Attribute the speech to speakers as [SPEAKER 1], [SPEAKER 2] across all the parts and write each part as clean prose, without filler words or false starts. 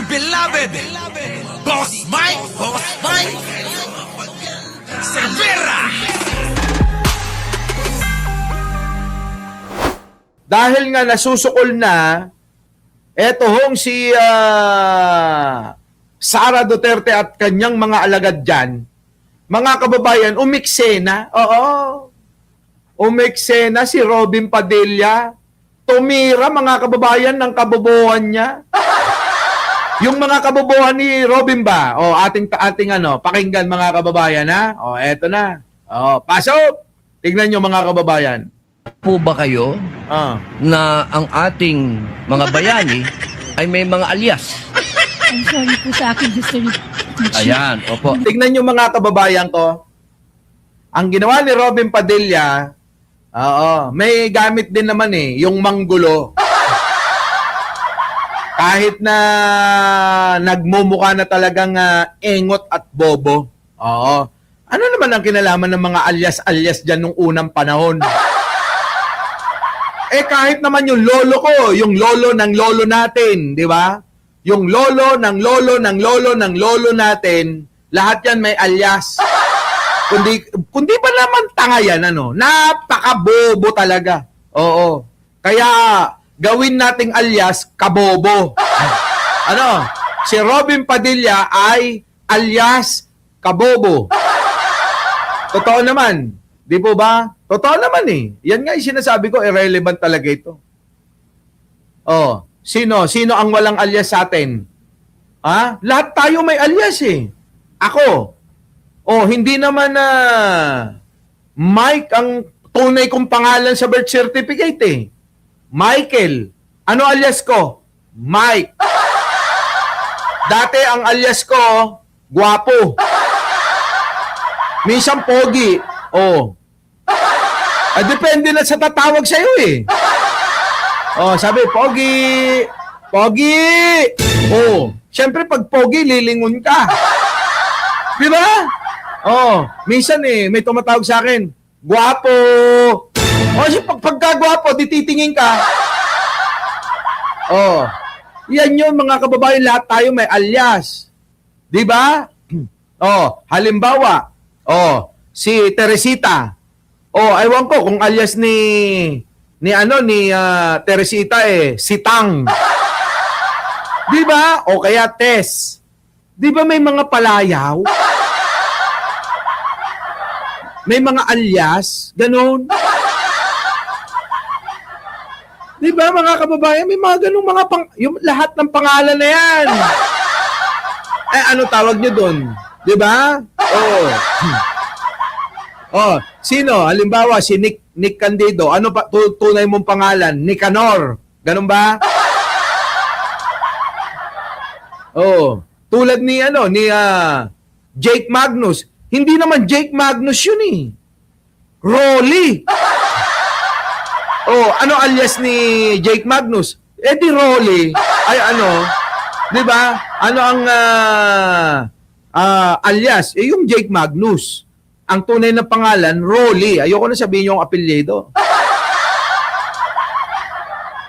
[SPEAKER 1] dear beloved, Boss Mike, Cervera.
[SPEAKER 2] Dahil nga nasusukol na, eto hong si Sara Duterte at kanyang mga alagad dyan, mga kababayan, umiksena. Oo. Umiksena si Robin Padilla. Tumira, mga kababayan, ng kabobohan niya. Yung mga kabobohan ni Robin ba? O, ating pakinggan, mga kababayan, ha? O, eto na. O, pasok! Tignan nyo, mga kababayan.
[SPEAKER 3] Po ba kayo na ang ating mga bayani ay may mga alias?
[SPEAKER 4] I'm sorry po sa aking history teacher.
[SPEAKER 3] Ayan, opo.
[SPEAKER 2] Tignan nyo, mga kababayan ko. Ang ginawa ni Robin Padilla, may gamit din naman yung manggulo. Kahit na nagmumukha na talagang engot at bobo. Oo. Ano naman ang kinalaman ng mga alias-alias dyan nung unang panahon? Kahit naman yung lolo ko, yung lolo ng lolo natin, di ba? Yung lolo ng lolo ng lolo ng lolo natin, lahat yan may alias. Kundi pa naman tanga yan, napakabobo talaga. Oo. Kaya, gawin nating alias, kabobo. Si Robin Padilla ay alias, kabobo. Totoo naman. Di po ba? Totoo naman Yan nga yung sinasabi ko, irrelevant talaga ito. Sino ang walang alias sa atin? Lahat tayo may alias Ako. Hindi naman Mike ang tunay kong pangalan sa birth certificate Michael. Ano alias ko? Mike. Dati ang alias ko, guwapo. Minsan pogi. Depende na sa tatawag sa'yo sabi, pogi. Pogi. Siyempre pag pogi, lilingon ka. Di ba? Minsan may tumatawag sa akin, guwapo. Pagka guwapo, titingin ka. Yan yun, mga kababayan, lahat tayo may alias. Di ba? Halimbawa, si Teresita. Ewan ko kung alias ni Teresita si Tang. Di ba? O kaya Tess. Di ba may mga palayaw? May mga alias, ganun. Di ba, mga kababayan, may mga ganung yung lahat ng pangalan na yan. Ano tawag nyo dun? Di ba? Sino? Halimbawa, si Nick Candido. Ano pa tunay mong pangalan? Nicanor. Ganun ba? Tulad ni Jake Magnus. Hindi naman Jake Magnus yun Rolly. Ano alias ni Jake Magnus? Di Rolly. Ay di ba? Ano ang alias? Yung Jake Magnus. Ang tunay na pangalan, Rolly. Ayoko na sabihin yung apelyido.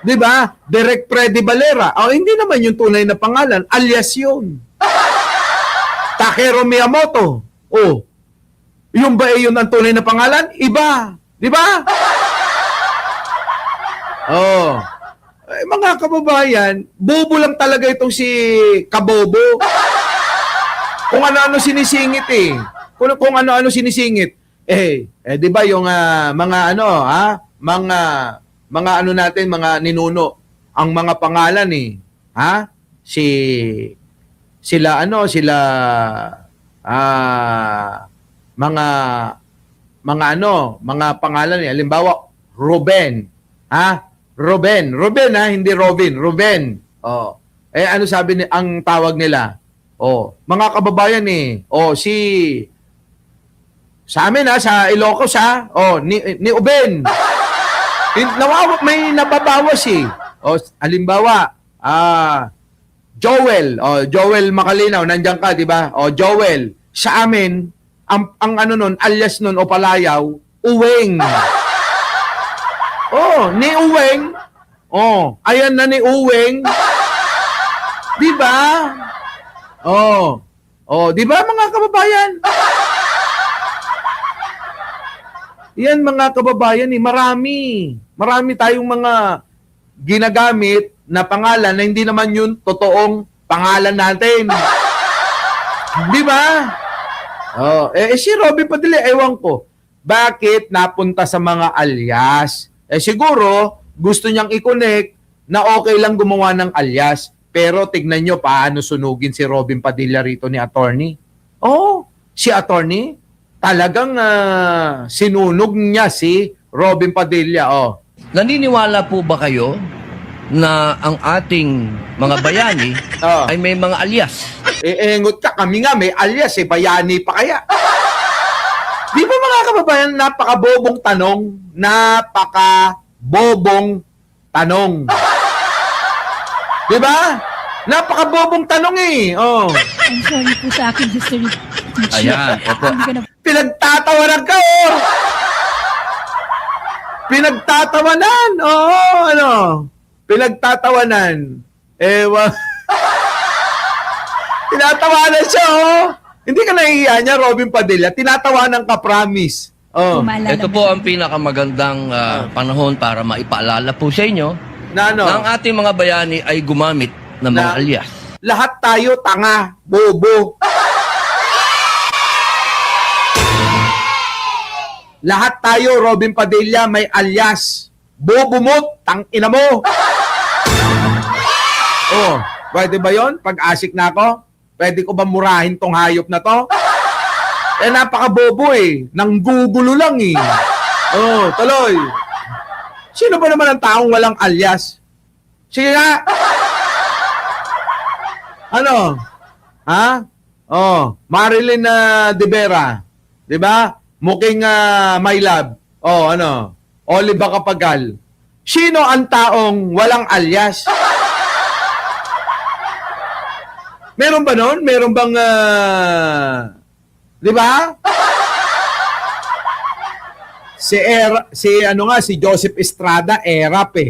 [SPEAKER 2] Di ba? Direk Freddy Valera. Hindi naman yung tunay na pangalan. Alias yun. Takeru Miyamoto. Yung ba yun ang tunay na pangalan? Iba. Di ba? Mga kababayan, bobo lang talaga itong si Kabobo. Kung ano-ano sinisingit Kung ano-ano sinisingit. Di ba yung mga mga natin, mga ninuno, ang mga pangalan sila mga pangalan halimbawa Ruben, Ruben hindi Robin, Ruben. Ano sabi ang tawag nila? Mga kababayan sa amin sa Ilocos ni Uben. May nababawas halimbawa Joel, Joel Macalinaw, nandiyan ka, di ba? Joel, sa amin ang alias nun o palayaw, Uweng. Ni Uweng. Ayan na ni Uweng. Di ba? Oh. Oh, di ba mga kababayan? Yan mga kababayan, marami. Marami tayong mga ginagamit na pangalan na hindi naman yun totoong pangalan natin. Di ba? Oh, si Robin Padilla, ewan ko, bakit napunta sa mga alias? Siguro, gusto niyang i-connect na okay lang gumawa ng alias. Pero tignan nyo paano sunugin si Robin Padilla rito ni attorney. Oh, si attorney, talagang sinunog niya si Robin Padilla. Oh.
[SPEAKER 3] Naniniwala po ba kayo na ang ating mga bayani
[SPEAKER 2] Oh.
[SPEAKER 3] ay may mga alias?
[SPEAKER 2] Engot ka, kami nga may alias, bayani pa kaya. Di ba mga kababayan, napakabobong tanong? Napakabobong tanong. Di ba? Napakabobong tanong eh. Oh.
[SPEAKER 4] I'm sorry po sa aking history teacher.
[SPEAKER 3] Ayan, eto.
[SPEAKER 4] Hindi ko na
[SPEAKER 2] Pinagtatawanan ka oh. Pinagtatawanan. Oo, ano? Pinagtatawanan. Ewan. Tinatawanan siya oh. Hindi ka nahihiya niya, Robin Padilla. Tinatawanan ka, promise. Oh.
[SPEAKER 4] maalala
[SPEAKER 3] Ito
[SPEAKER 4] mo
[SPEAKER 3] po
[SPEAKER 4] siya.
[SPEAKER 3] ang pinakamagandang panahon para maipaalala po sa inyo
[SPEAKER 2] Na ano?
[SPEAKER 3] na ang ating mga bayani ay gumamit ng mga
[SPEAKER 2] Na-
[SPEAKER 3] alias.
[SPEAKER 2] Lahat tayo tanga, bobo. Lahat tayo, Robin Padilla, may alias. Bobo mo, tangina mo. Oh, pwede ba yon? Pag-asik na ako? Pwede ko ba murahin tong hayop na to? Napakabobo eh. Nanggugulo lang eh. Oh, tuloy. Sino ba naman ang taong walang alias? Sige nga. Ano? Ha? Oh, Marilyn De Vera. 'Di ba? Muking My Love. Oh, ano? Oliva Capagal. Sino ang taong walang alias? Meron ba noon? Meron bang 'di ba? Si Joseph Estrada, Erap eh.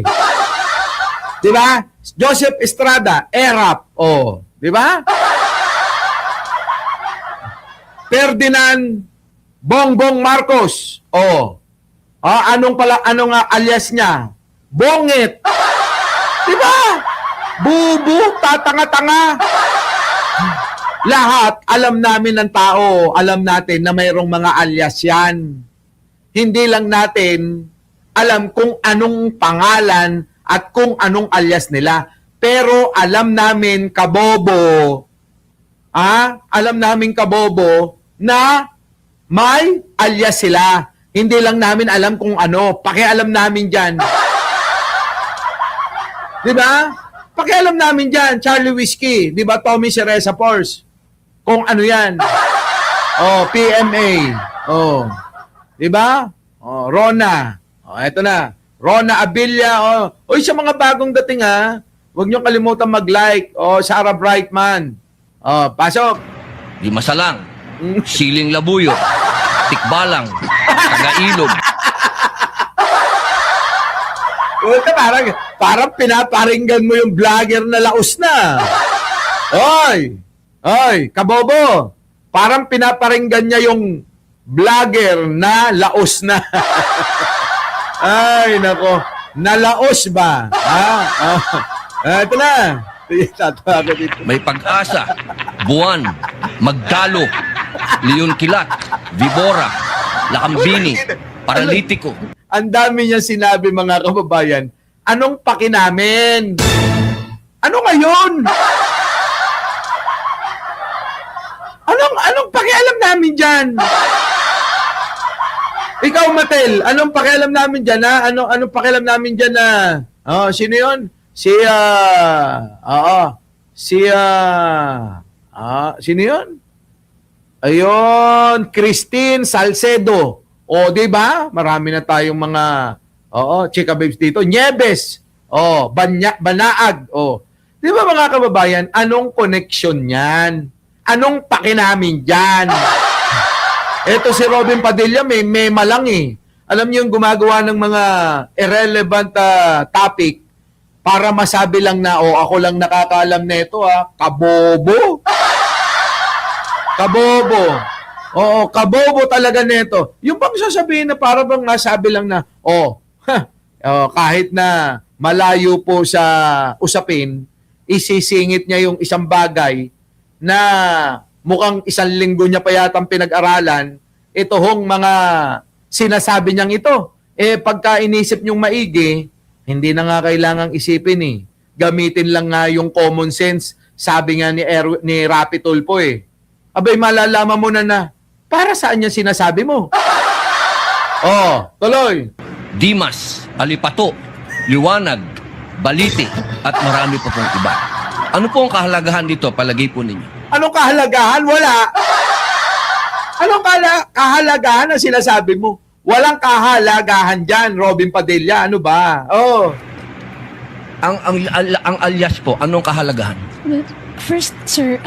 [SPEAKER 2] 'Di ba? Joseph Estrada, Erap. Oh, 'di ba? Ferdinand Bongbong Marcos. Oh. Anong alias niya? Bongit. 'Di ba? Bubu, tatanga-tanga. Lahat alam namin ng tao, alam natin na mayroong mga alias 'yan. Hindi lang natin alam kung anong pangalan at kung anong alias nila. Pero alam namin kabobo, alam namin kabobo na may alias sila. Hindi lang namin alam kung ano. Pakialam namin dyan. Di ba? Pakialam namin dyan. Charlie Whiskey. Di ba? Tommy Cereza Force. Kung ano yan. Oh, PMA. Oh. Di ba? Oh, Rona. Oh, eto na. Rona Abilia. Oh. Uy, sa mga bagong dating huwag niyo kalimutan mag-like. Oh, Sarah Brightman. Oh, pasok.
[SPEAKER 3] Di masalang, siling labuyo, tikbalang, taga-ilog.
[SPEAKER 2] Puta, parang pinaparinggan mo yung vlogger na laos na. Oy! Oy, kabobo! Parang pinaparinggan niya yung vlogger na laos na. Ay, nako. Nalaos ba? Ito na. Tatawa ko dito.
[SPEAKER 3] May pag-asa, buwan, magdalo, Leon Kilat, Vibora, Lakambini, Paralitiko.
[SPEAKER 2] Ang dami niya sinabi, mga kababayan. Anong paki namin? Ano ngayon? Anong pakialam namin dyan? Ikaw, Matel, anong pakialam namin dyan, ha? Anong pakialam namin dyan, na? Oh, sino yun? Sino yun? Ayun, Christine Salcedo. O, di ba? Marami na tayong mga, chika babes dito. Nieves. Banaag. Di ba mga kababayan, anong connection yan? Anong pakinamin dyan? Ito si Robin Padilla, may malang eh. Alam niyo yung gumagawa ng mga irrelevant topic, para masabi lang na, ako lang nakakaalam nito kabobo. Kabobo. Oo, kabobo talaga nito. Yung bang sasabihin na para bang nasabi lang na, kahit na malayo po sa usapin, isisingit niya yung isang bagay na mukhang 1 linggo niya pa yatang pinag-aralan, ito hong mga sinasabi niyang ito. Pagka inisip niyong maigi, hindi na nga kailangang isipin Gamitin lang nga yung common sense. Sabi nga ni Rapi Tulfo Abay, malalaman mo na para saan yung sinasabi mo. Tuloy.
[SPEAKER 3] Dimas, Alipato, Liwanag, Balite, at marami pa pong iba. Ano po ang kahalagahan dito, palagay po ninyo?
[SPEAKER 2] Anong kahalagahan? Wala. Anong kahalagahan ang sinasabi mo? Walang kahalagahan dyan, Robin Padilla. Ano ba?
[SPEAKER 3] Ang alias po, anong kahalagahan?
[SPEAKER 4] Well, first, Your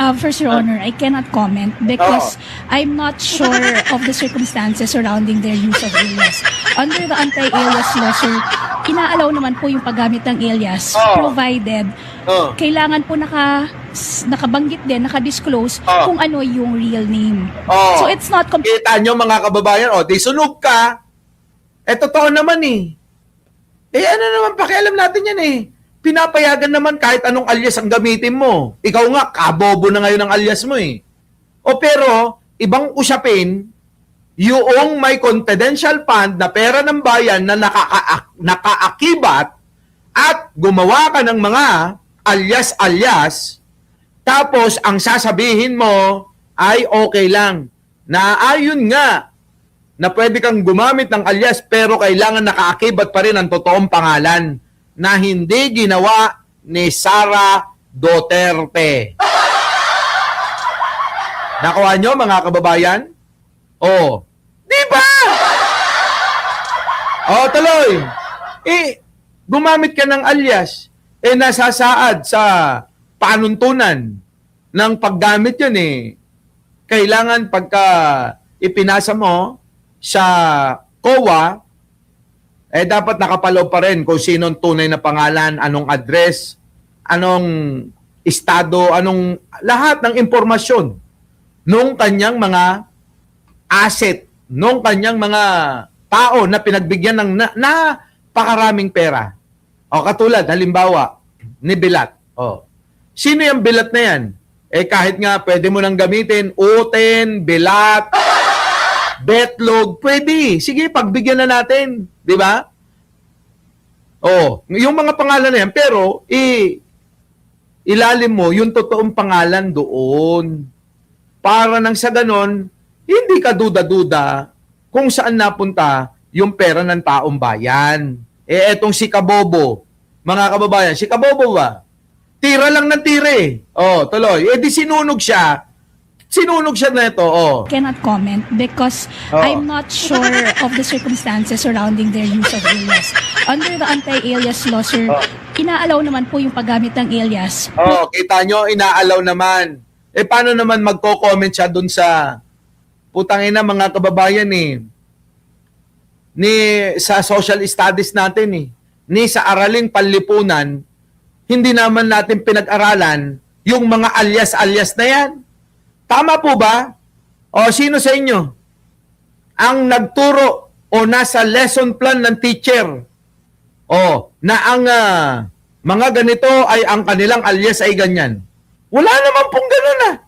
[SPEAKER 4] Honor, I cannot comment because I'm not sure of the circumstances surrounding their use of alias. Under the anti-alias law, sir, inaalaw naman po yung paggamit ng alias provided kailangan po nakabanggit din, nakadisclose kung ano yung real name. So it's not
[SPEAKER 2] Kita nyo mga kababayan, di sunog ka. Totoo naman ano naman, pakialam natin yan Pinapayagan naman kahit anong alias ang gamitin mo. Ikaw nga, kabobo na ngayon ang alias mo pero, ibang usapin, yung may confidential fund na pera ng bayan na nakaakibat at gumawa ka ng mga alias-alias, tapos ang sasabihin mo ay okay lang. Na ayon nga na pwede kang gumamit ng alias pero kailangan nakaakibat pa rin ang totoong pangalan na hindi ginawa ni Sara Duterte. Nakuha nyo mga kababayan? Di ba? Tuloy. Gumamit ka ng alias. Nasasaad sa panuntunan ng paggamit yun Kailangan pagka ipinasa mo sa COA, dapat nakapaloob pa rin kung sino ang tunay na pangalan, anong address, anong estado, anong lahat ng impormasyon nung kanyang mga asset, nung kanyang mga tao na pinagbigyan ng napakaraming pera. Katulad, halimbawa, ni Bilat. Sino yung Bilat na yan? Kahit nga pwede mo nang gamitin, Uten, Bilat, Betlog, pwede. Sige, pagbigyan na natin. Di ba? Yung mga pangalan na yan, pero ilalim mo yung totoong pangalan doon. Para nang sa ganon, hindi ka duda-duda kung saan napunta yung pera ng taong bayan. Etong si Kabobo, mga kababayan, si Kabobo ba? Tira lang ng tira tuloy. Di sinunog siya. Sinunog siya na ito,
[SPEAKER 4] cannot comment because I'm not sure of the circumstances surrounding their use of alias. Under the anti-alias law, sir, inaalaw naman po yung paggamit ng alias.
[SPEAKER 2] Kita nyo, inaalaw naman. Paano naman magko-comment siya dun sa putangina mga kababayan sa social studies natin ni sa araling panlipunan, hindi naman natin pinag-aralan yung mga alias-alias na yan. Tama po ba? Sino sa inyo ang nagturo o nasa lesson plan ng teacher na ang mga ganito ay ang kanilang alias ay ganyan? Wala naman pong ganun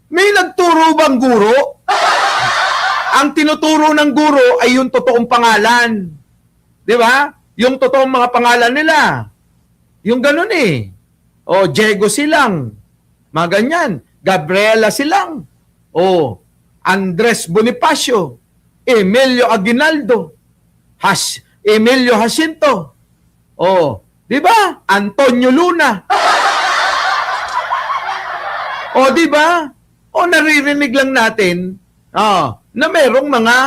[SPEAKER 2] May nagturo bang guro? Ang tinuturo ng guro ay yung totoong pangalan. Di ba? Yung totoong mga pangalan nila. Yung ganun Diego Silang. Mga ganyan. Gabriela Silang. Andres Bonifacio. Emilio Aguinaldo. Emilio Jacinto. Di ba? Antonio Luna. Di ba? Naririnig lang natin na merong mga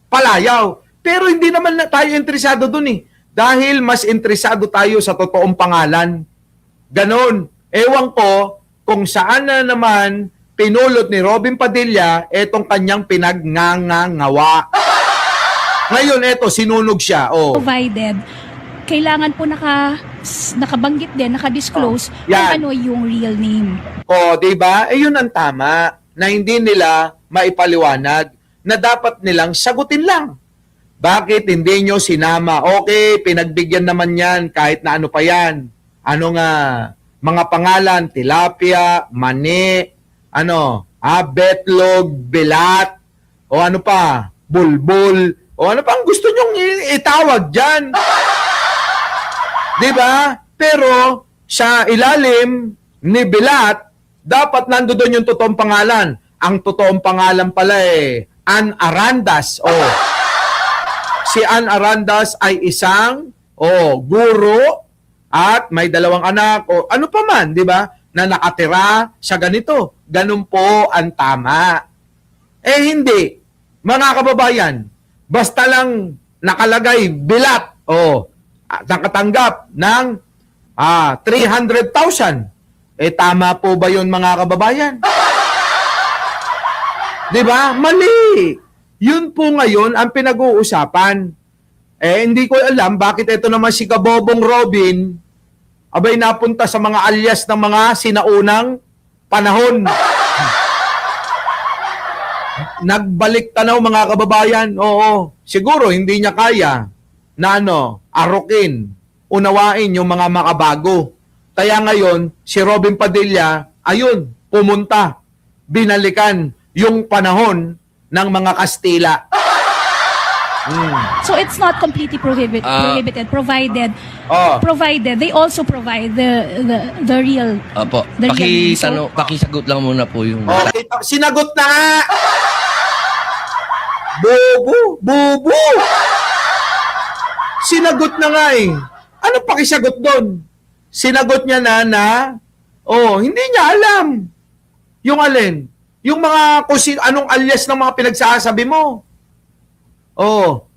[SPEAKER 2] palayaw. Pero hindi naman tayo interesado dun Dahil mas interesado tayo sa totoong pangalan. Ganon. Ewan ko kung saan na naman pinulot ni Robin Padilla etong kanyang pinagngangawa. Ngayon, sinunog siya.
[SPEAKER 4] Provided kailangan po nakabanggit din, nakadisclose
[SPEAKER 2] Yan.
[SPEAKER 4] kung ano yung real name.
[SPEAKER 2] O, di ba? Eh, yun ang tama na hindi nila maipaliwanag na dapat nilang sagutin lang. Bakit hindi nyo sinama? Okay, pinagbigyan naman yan kahit na ano pa yan. Ano nga, mga pangalan, tilapia, mani, betlog, belat, o ano pa, bulbul, o ano pa ang gusto nyong itawag dyan. Di ba? Pero sa ilalim ni Bilat, dapat nandoon yung totoong pangalan. Ang totoong pangalan pala Ann Arandas. Si Ann Arandas ay isang guro at may 2 anak o ano pa man, di ba? Na nakatira sa ganito. Ganun po ang tama. Hindi. Mga kababayan, basta lang nakalagay Bilat nakatanggap ng 300,000. Tama po ba yun mga kababayan? Di ba? Mali. Yun po ngayon ang pinag-uusapan. Hindi ko alam bakit ito naman si Kabobong Robin abay napunta sa mga alias ng mga sinaunang panahon. Nagbalik tanaw mga kababayan. Oo. Siguro hindi niya kaya na arukin, unawain yung mga makabago. Kaya ngayon, si Robin Padilla, ayun, pumunta, binalikan yung panahon ng mga Kastila.
[SPEAKER 4] So it's not completely prohibited provided they also provide the real
[SPEAKER 3] Opo.
[SPEAKER 4] the real name.
[SPEAKER 3] Pakisagot lang muna po yung...
[SPEAKER 2] Okay, sinagot na nga! Bubu! Sinagot na nga Ano pakisagot doon? Sinagot niya na hindi niya alam. Yung alin? Yung mga anong alias ng mga pinagsasabi mo.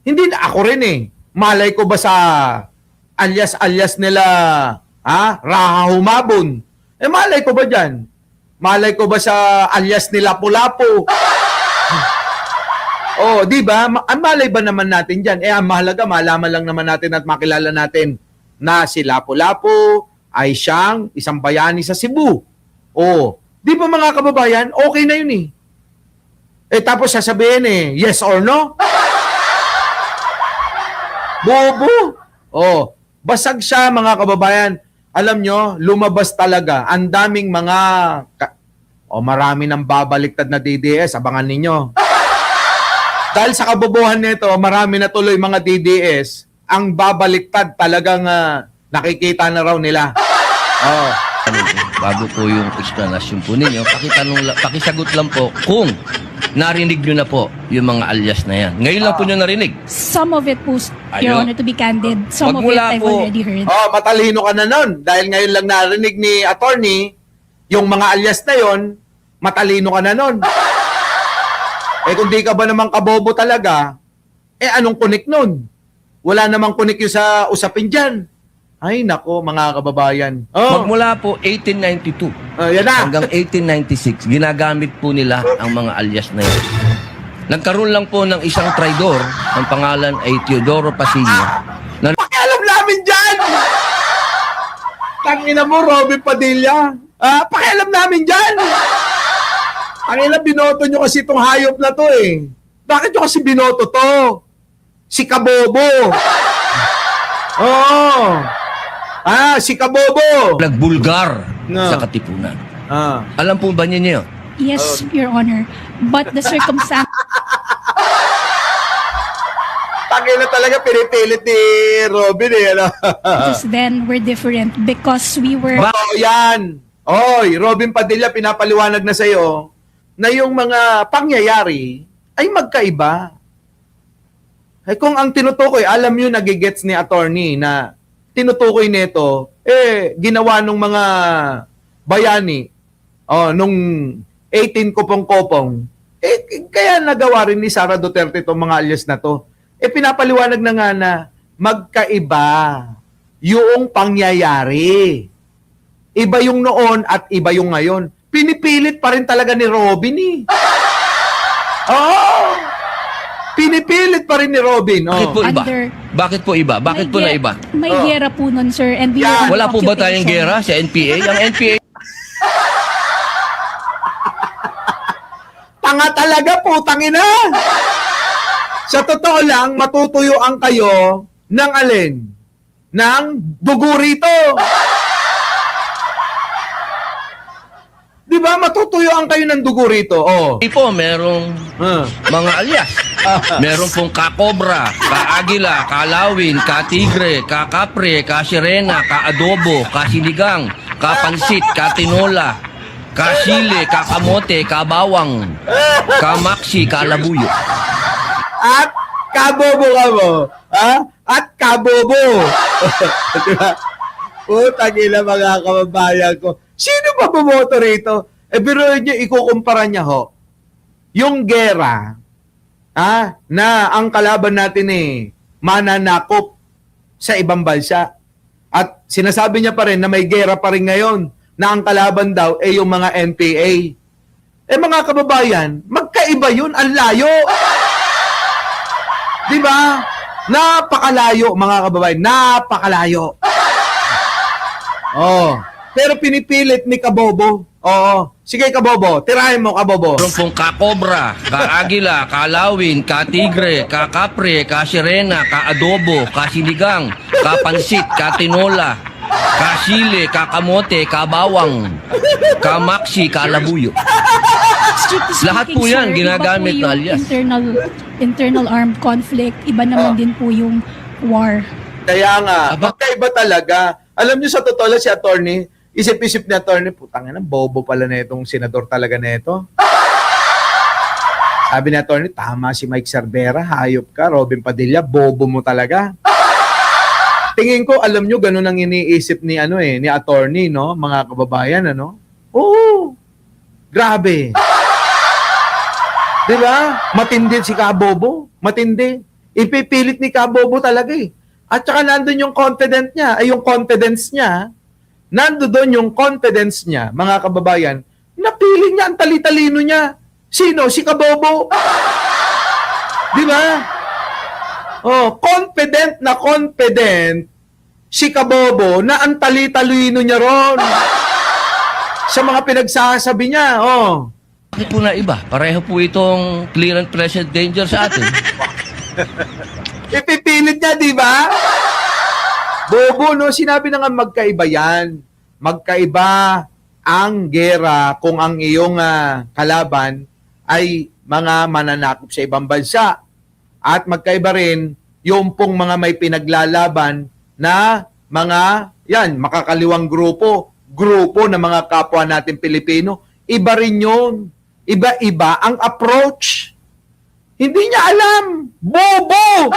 [SPEAKER 2] Hindi na ako rin Malay ko ba sa alias nila, Raha Humabon? Malay ko ba dyan? Malay ko ba sa alias nila Lapu-Lapu? Di ba? Malay ba naman natin dyan? Ang mahalaga, malaman lang naman natin at makilala natin na si Lapu-Lapu ay siyang isang bayani sa Cebu. Di ba mga kababayan? Okay na yun tapos sasabihin yes or no? Bobo! Basag siya mga kababayan. Alam nyo, lumabas talaga. Ang daming mga... marami nang babaliktad na DDS. Abangan ninyo. Dahil sa kabobohan nito, marami na tuloy mga DDS. Ang babaliktad talagang nakikita na raw nila.
[SPEAKER 3] Bago po yung explanation po ninyo, pakisagot lang po kung narinig nyo na po yung mga alias na yan. Ngayon lang po nyo narinig.
[SPEAKER 4] Some of it po, Your
[SPEAKER 3] Ayun.
[SPEAKER 4] Honor, to be candid, some of it
[SPEAKER 3] Magmula
[SPEAKER 4] I've
[SPEAKER 3] po-
[SPEAKER 4] already heard.
[SPEAKER 2] Matalino ka na nun. Dahil ngayon lang narinig ni attorney, yung mga alias na yon, matalino ka na nun. Kung di ka ba naman kabobo talaga, anong connect nun? Wala namang connect yung sa usapin dyan. Ay, nako, mga kababayan.
[SPEAKER 3] Magmula po 1892
[SPEAKER 2] Yan na.
[SPEAKER 3] hanggang 1896, ginagamit po nila ang mga alias na yun. Nagkaroon lang po ng isang traidor, ang pangalan ay Teodoro Pasillo, na
[SPEAKER 2] Pakialam namin dyan! Tangina mo, Robin Padilla. Pakialam namin dyan! Tangina, binoto nyo kasi itong hayop na to Bakit nyo kasi binoto to? Si Kabobo. Si Kabobo.
[SPEAKER 3] nagbulgar
[SPEAKER 2] No.
[SPEAKER 3] sa Katipunan.
[SPEAKER 2] Ah.
[SPEAKER 3] Alam po ba niyo yun?
[SPEAKER 4] Yes, Your Honor. But the circumstances
[SPEAKER 2] Tangina talaga, pinipilit ni Robin
[SPEAKER 4] then were different because we were
[SPEAKER 2] Yan. Oy, Robin Padilla, pinapaliwanag na sa'yo na yung mga pangyayari ay magkaiba. Kung ang tinutukoy, alam nyo, nagigets ni attorney na tinutukoy nito, ginawa nung mga bayani, nung 18 kopong-kopong, kaya nagawa rin ni Sara Duterte itong mga alias na to. Pinapaliwanag na nga na magkaiba yung pangyayari. Iba yung noon at iba yung ngayon. Pinipilit pa rin talaga ni Robin Pinipilit pa rin ni Robin.
[SPEAKER 3] Bakit po
[SPEAKER 2] Oh.
[SPEAKER 3] iba?
[SPEAKER 4] Under-
[SPEAKER 3] Bakit po iba? Bakit po na iba?
[SPEAKER 4] May
[SPEAKER 2] Oh.
[SPEAKER 4] gera po nun, sir. And we
[SPEAKER 2] Yan.
[SPEAKER 4] were on
[SPEAKER 3] Wala po ba tayong
[SPEAKER 4] occupation.
[SPEAKER 3] gera sa NPA? Ang NPA
[SPEAKER 2] Tanga talaga, putang ina! Sa totoo lang, matutuyuan kayo ng alin? Ng dugo rito. Di ba? Matutuyuan kayo ng dugo rito. Oh.
[SPEAKER 3] po, merong
[SPEAKER 2] Ah.
[SPEAKER 3] mga alias. Meron pong kakobra, kaagila, kalawin, katigre, kakapre, kasirena, kaadobo, kasinigang, kapansit, katinola, kasile, kakamote, kabawang, kamaksi, kalabuyo.
[SPEAKER 2] At kabobo ka mo. Ha? At kabobo. Diba? Putang ina mga kababayan ko. Sino ba bumoto rito? Pero niyo, ikukumpara niya ho. Yung gera, na ang kalaban natin mananakop sa ibang bansa. At sinasabi niya pa rin na may gera pa rin ngayon na ang kalaban daw yung mga NPA. Mga kababayan, magkaiba yun, ang layo. Di ba? Napakalayo, mga kababayan. Napakalayo. Oh. Pero pinipilit ni Kabobo. Oo. Sige, Kabobo. Tirahin mo, Kabobo.
[SPEAKER 3] Meron pong kakobra, kaagila, kalawin, katigre, kakapre, kasirena, kaadobo, kasinigang, kapansit, katinola, kasile, kakamote, kabawang, kamaksi, kalabuyo.
[SPEAKER 4] Strictly
[SPEAKER 3] Lahat po
[SPEAKER 4] speaking,
[SPEAKER 3] yan,
[SPEAKER 4] sir,
[SPEAKER 3] ginagamit
[SPEAKER 4] iba po
[SPEAKER 3] na
[SPEAKER 4] yung
[SPEAKER 3] alias.
[SPEAKER 4] internal armed conflict. Iba naman din po yung war.
[SPEAKER 2] Kaya nga,
[SPEAKER 3] Aba.
[SPEAKER 2] magkaiba talaga. Alam niyo sa totoo lang si attorney, isip-isip ni attorney, putang ina, bobo pala na itong senador talaga na ito. Sabi ni attorney, tama si Mike Cervera, hayop ka, Robin Padilla, bobo mo talaga. Tingin ko, alam niyo, ganun ang iniisip ni ni attorney, no? Mga kababayan, ano? Oo. Grabe. Di ba? Matindi si Kabobo. Matindi. Ipipilit ni Kabobo talaga eh. At saka nandun yung confidence niya, yung confidence niya, nandun yung confidence niya, mga kababayan, napili niya ang tali-talino niya. Sino? Si Kabobo. Di ba? Oh, confident na confident si Kabobo na ang tali-talino niya ron. Sa mga pinagsasabi niya, oh.
[SPEAKER 3] Bakit po na iba? Pareho po itong clear and present danger sa atin.
[SPEAKER 2] Ipipilit niya, di ba? Bobo, no? Sinabi na nga magkaiba yan. Magkaiba ang gera kung ang iyong kalaban ay mga mananakop sa ibang bansa. At magkaiba rin yung pong mga may pinaglalaban na mga, makakaliwang grupo ng mga kapwa natin Pilipino. Iba rin yun. Iba-iba ang approach. Hindi niya alam. Bobo!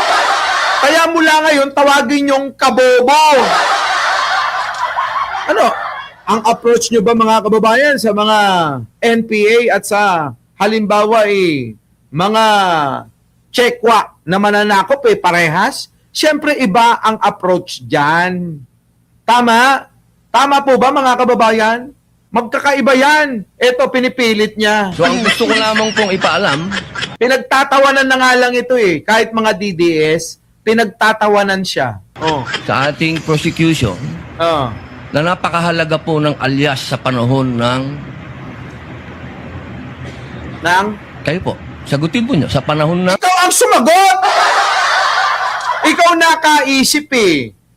[SPEAKER 2] Kaya mula ngayon, tawagin yung Kabobo. Ano? Ang approach nyo ba mga kababayan sa mga NPA at sa halimbawa mga chekwa na mananakop parehas? Siyempre iba ang approach dyan. Tama? Tama po ba mga kababayan? Magkakaiba yan. Ito, pinipilit niya.
[SPEAKER 3] So ang gusto ko lamang pong ipaalam,
[SPEAKER 2] Pinagtatawanan na nga lang ito kahit mga DDS, pinagtatawanan siya. Oh.
[SPEAKER 3] sa ating prosecution,
[SPEAKER 2] Oh.
[SPEAKER 3] na napakahalaga po ng alias sa panahon ng...
[SPEAKER 2] Nang?
[SPEAKER 3] Kayo po, sagutin po nyo, sa panahon ng...
[SPEAKER 2] Ikaw ang sumagot! Ikaw nakaisip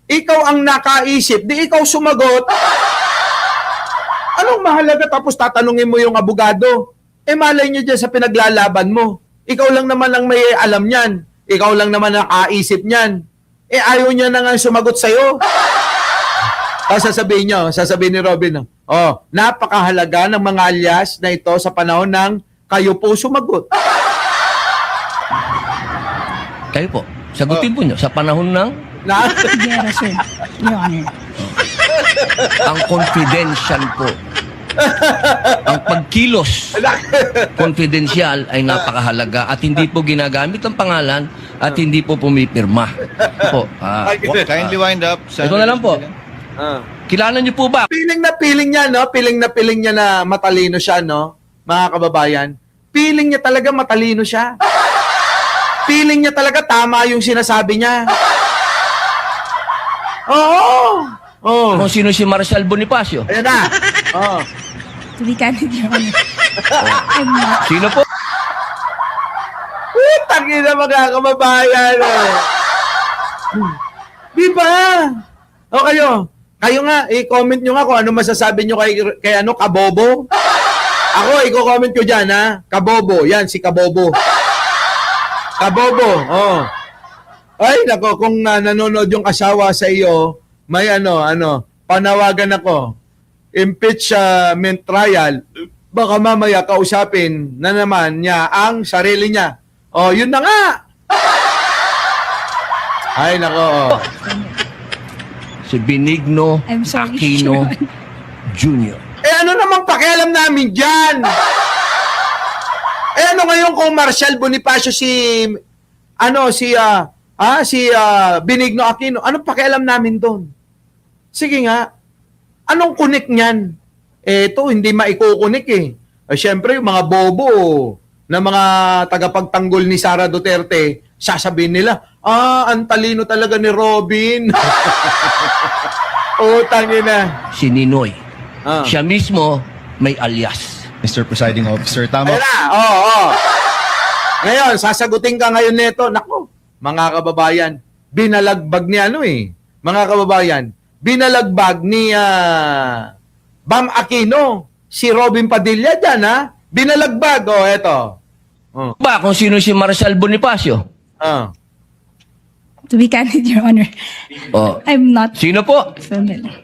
[SPEAKER 2] Ikaw ang nakaisip, di ikaw sumagot. Anong mahalaga tapos tatanungin mo yung abogado? Malay niyo dyan sa pinaglalaban mo. Ikaw lang naman ang may alam niyan. Ikaw lang naman ang nakaisip niyan. Ayaw niya na nga sumagot sa'yo. Sasabihin ni Robin, napakahalaga ng mga alias na ito sa panahon ng kayo po sumagot.
[SPEAKER 3] Kayo po, sagutin po nyo, sa panahon ng...
[SPEAKER 4] Gera, sir. Your Honor.
[SPEAKER 3] Ang confidential po. Ang pagkilos confidential ay napakahalaga at hindi po ginagamit ang pangalan at hindi po pumipirma. Po,
[SPEAKER 5] Kindly wind up.
[SPEAKER 3] ito na lang po. Kilala niyo po ba?
[SPEAKER 2] Piling na piling niya, no? Piling niya na matalino siya, no? Mga kababayan. Piling niya talaga matalino siya. feeling niya talaga tama yung sinasabi niya. Oo. Oh.
[SPEAKER 3] Kung sino si Marshal Bonifacio.
[SPEAKER 2] Ayan na. Oh.
[SPEAKER 4] To be candid, Your Honor, I'm not.
[SPEAKER 3] Sino po?
[SPEAKER 2] Tangin na mga kababayan. Di ba? O kayo nga, i-comment nyo nga kung ano masasabi nyo kay ano, Kabobo. Ako, i-comment ko dyan, ha? Kabobo. Yan, si Kabobo. Kabobo, oh. Ay, nako, kung nanonood yung asawa sa iyo, may panawagan ako. Impeachment trial, baka mamaya kausapin na naman niya ang sarili niya. Oh, yun na nga. Ay, nako, oh.
[SPEAKER 3] Si Benigno
[SPEAKER 4] I'm sorry,
[SPEAKER 3] Aquino
[SPEAKER 4] Your Honor.
[SPEAKER 3] Jr.
[SPEAKER 2] Eh, ano namang pakialam namin dyan? Eh, ano ngayon kung Marshal Bonifacio si Benigno Aquino, anong pakialam namin doon? Sige nga, anong kunik niyan? Eh, ito, hindi maikukunik eh. Siyempre, yung mga bobo na mga tagapagtanggol ni Sara Duterte, sasabihin nila, ang talino talaga ni Robin. Utangin na.
[SPEAKER 3] Si Ninoy.
[SPEAKER 2] Ah.
[SPEAKER 3] Siya mismo may alias.
[SPEAKER 5] Mr. Presiding Officer, tama.
[SPEAKER 2] Ayun na, oo. Ngayon, sasagutin ka ngayon nito. Nako, mga kababayan, binalagbag ni mga kababayan, binalagbag ni Bam Aquino, si Robin Padilla dyan, ha? Binalagbag, eto. Oh.
[SPEAKER 3] Ba kung sino si Marshal Bonifacio?
[SPEAKER 2] Ah.
[SPEAKER 4] To be candid, Your Honor,
[SPEAKER 3] Oh.
[SPEAKER 4] I'm not
[SPEAKER 3] Sino po?
[SPEAKER 4] familiar.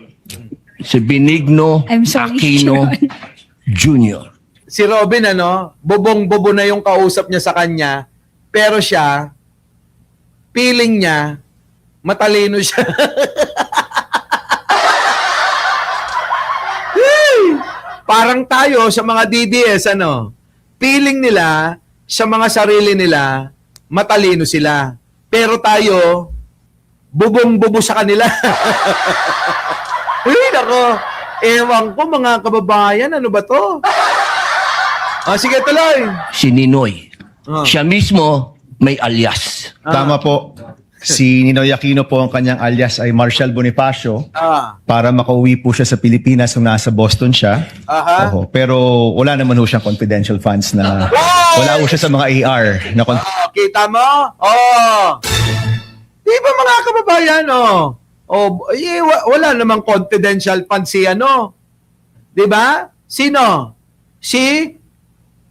[SPEAKER 3] Si Benigno
[SPEAKER 4] I'm sorry,
[SPEAKER 3] Aquino
[SPEAKER 4] Your Honor.
[SPEAKER 3] Jr.
[SPEAKER 2] Si Robin, bobong-bobo na yung kausap niya sa kanya, pero siya, feeling niya, matalino siya. Parang tayo sa mga DDS, feeling nila, sa mga sarili nila, matalino sila. Pero tayo, bubong-bubo sa kanila. Uy, nako, ewan ko mga kababayan, ano ba to? Sige, tuloy.
[SPEAKER 3] Si Ninoy.
[SPEAKER 2] Ah.
[SPEAKER 3] Siya mismo may alias.
[SPEAKER 5] Tama po. Si Ninoy Aquino po, ang kanyang alias ay Marshal Bonifacio, para makauwi po siya sa Pilipinas nung nasa Boston siya.
[SPEAKER 2] Aha.
[SPEAKER 5] Oho. Pero wala naman ho siyang confidential funds na wala ho siya sa mga AR na
[SPEAKER 2] Kita mo? Di ba mga kababayan, wala namang confidential funds si Di ba? Sino? Si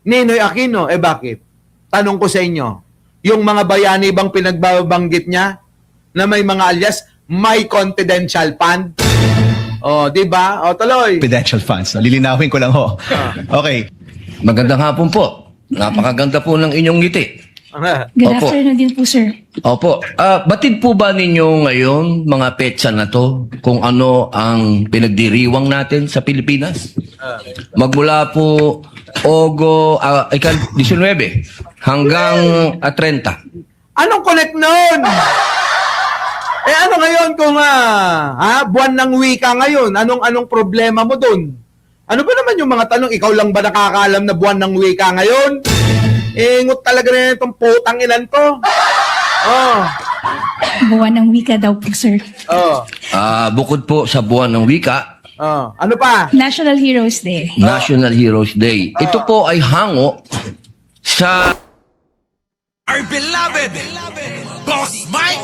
[SPEAKER 2] Ninoy Aquino. Eh bakit? Tanong ko sa inyo, yung mga bayani bang pinagbabanggit niya na may mga alias, may confidential fund? Di ba? Tuloy.
[SPEAKER 5] confidential funds. Lilinawin ko lang ho. Okay.
[SPEAKER 3] Magandang hapon po. Napakaganda po ng inyong ngiti.
[SPEAKER 4] Good
[SPEAKER 3] Opo.
[SPEAKER 4] afternoon din po, sir.
[SPEAKER 3] Opo. Batid po ba ninyo ngayon, mga petsa na to, kung ano ang pinagdiriwang natin sa Pilipinas? Magmula po Ogo 19 hanggang 30.
[SPEAKER 2] Anong connect nun? Eh ano ngayon kung buwan ng wika ngayon? Anong problema mo dun? Ano ba naman yung mga tanong? Ikaw lang ba nakakaalam na buwan ng wika ngayon? Ingot talaga na itong putang ilan to.
[SPEAKER 4] Buwan ng wika daw po, sir.
[SPEAKER 3] Bukod po sa buwan ng wika,
[SPEAKER 2] Ano pa?
[SPEAKER 4] National Heroes Day.
[SPEAKER 3] National Heroes Day. Ito po ay hango sa
[SPEAKER 1] Our beloved Boss Mike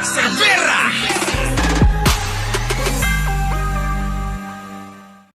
[SPEAKER 1] Cervera.